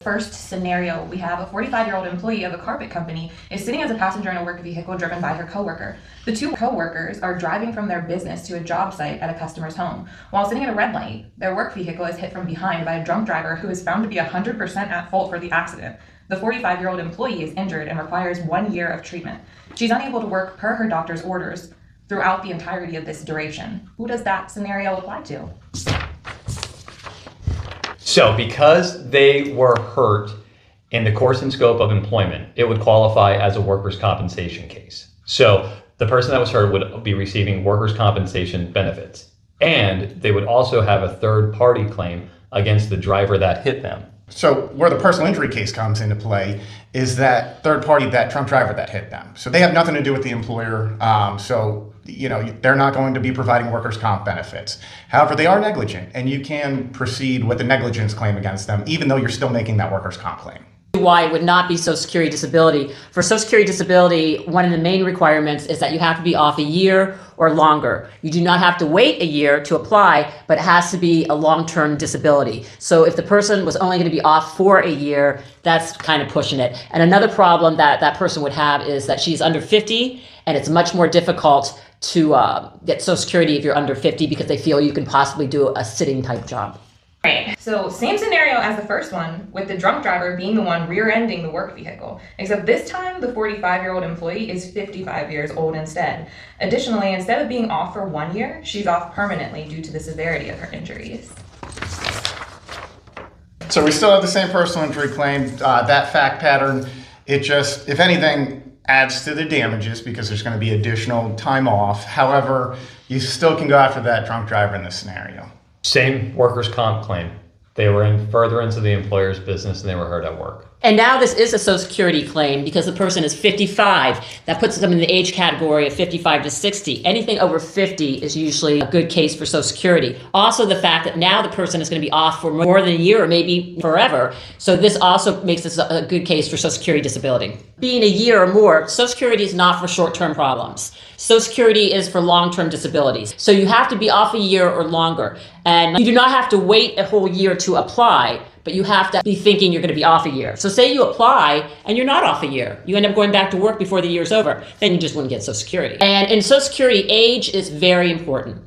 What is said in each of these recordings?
First scenario, we have a 45-year-old employee of a carpet company is sitting as a passenger in a work vehicle driven by her coworker. The two coworkers are driving from their business to a job site at a customer's home. While sitting at a red light, their work vehicle is hit from behind by a drunk driver who is found to be 100% at fault for the accident. The 45-year-old employee is injured and requires 1 year of treatment. She's unable to work per her doctor's orders throughout the entirety of this duration. Who does that scenario apply to? So because they were hurt in the course and scope of employment, it would qualify as a workers' compensation case. So the person that was hurt would be receiving workers' compensation benefits, and they would also have a third-party claim against the driver that hit them. So where the personal injury case comes into play is that third party, that drunk driver that hit them. So they have nothing to do with the employer. They're not going to be providing workers' comp benefits. However, they are negligent, and you can proceed with a negligence claim against them, even though you're still making that workers' comp claim. Why it would not be Social Security disability. For Social Security disability, one of the main requirements is that you have to be off a year or longer. You do not have to wait a year to apply, but it has to be a long-term disability. So if the person was only going to be off for a year, that's kind of pushing it. And another problem that that person would have is that she's under 50, and it's much more difficult to get Social Security if you're under 50 because they feel you can possibly do a sitting type job. Right. So same scenario as the first one, with the drunk driver being the one rear-ending the work vehicle, except this time the 45-year-old employee is 55 years old instead. Additionally, instead of being off for 1 year, she's off permanently due to the severity of her injuries. So we still have the same personal injury claim. That fact pattern, it just, if anything, adds to the damages because there's going to be additional time off. However, you still can go after that drunk driver in this scenario. Same workers' comp claim. They were in furtherance of the employer's business and they were hurt at work. And now this is a Social Security claim because the person is 55. That puts them in the age category of 55 to 60. Anything over 50 is usually a good case for Social Security. Also, the fact that now the person is going to be off for more than a year or maybe forever. So this also makes this a good case for Social Security disability. Being a year or more, Social Security is not for short-term problems. Social Security is for long-term disabilities. So you have to be off a year or longer. And you do not have to wait a whole year to apply, but you have to be thinking you're going to be off a year. So say you apply and you're not off a year. You end up going back to work before the year's over. Then you just wouldn't get Social Security. And in Social Security, age is very important.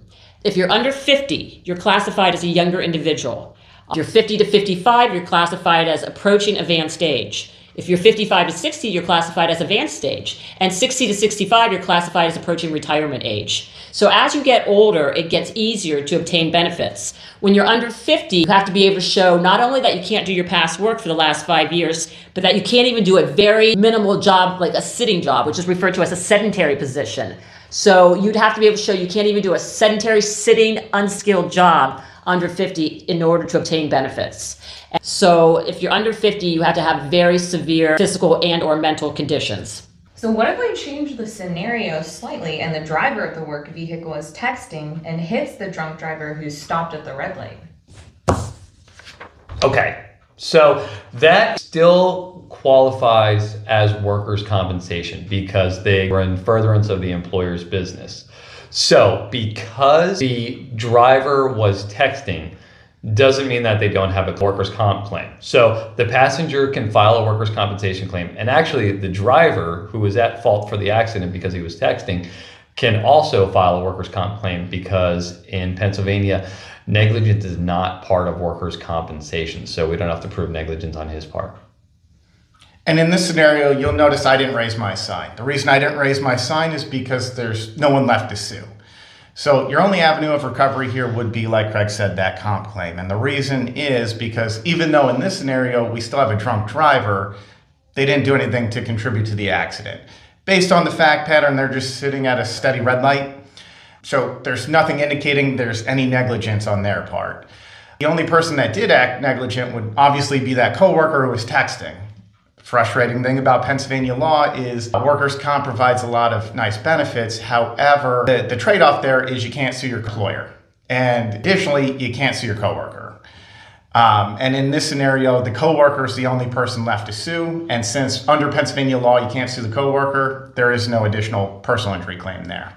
If you're under 50, you're classified as a younger individual. If you're 50 to 55, you're classified as approaching advanced age. If you're 55 to 60, you're classified as advanced age. And 60 to 65, you're classified as approaching retirement age. So as you get older, it gets easier to obtain benefits. When you're under 50, you have to be able to show not only that you can't do your past work for the last 5 years, but that you can't even do a very minimal job, like a sitting job, which is referred to as a sedentary position. So you'd have to be able to show you can't even do a sedentary, sitting, unskilled job under 50 in order to obtain benefits. So if you're under 50, you have to have very severe physical and or mental conditions. So what if we change the scenario slightly and the driver of the work vehicle is texting and hits the drunk driver who's stopped at the red light? Okay, so that still qualifies as workers' compensation because they were in furtherance of the employer's business. So because the driver was texting doesn't mean that they don't have a workers' comp claim. So the passenger can file a workers' compensation claim, and actually the driver who was at fault for the accident because he was texting can also file a workers' comp claim because in Pennsylvania, negligence is not part of workers' compensation. So we don't have to prove negligence on his part. And in this scenario, you'll notice I didn't raise my sign. The reason I didn't raise my sign is because there's no one left to sue. So your only avenue of recovery here would be, like Craig said, that comp claim. And the reason is because even though in this scenario we still have a drunk driver, they didn't do anything to contribute to the accident. Based on the fact pattern, they're just sitting at a steady red light. So there's nothing indicating there's any negligence on their part. The only person that did act negligent would obviously be that coworker who was texting. Frustrating thing about Pennsylvania law is workers' comp provides a lot of nice benefits. However, the trade-off there is you can't sue your employer. And additionally, you can't sue your coworker. And in this scenario, the coworker is the only person left to sue. And since under Pennsylvania law, you can't sue the coworker, there is no additional personal injury claim there.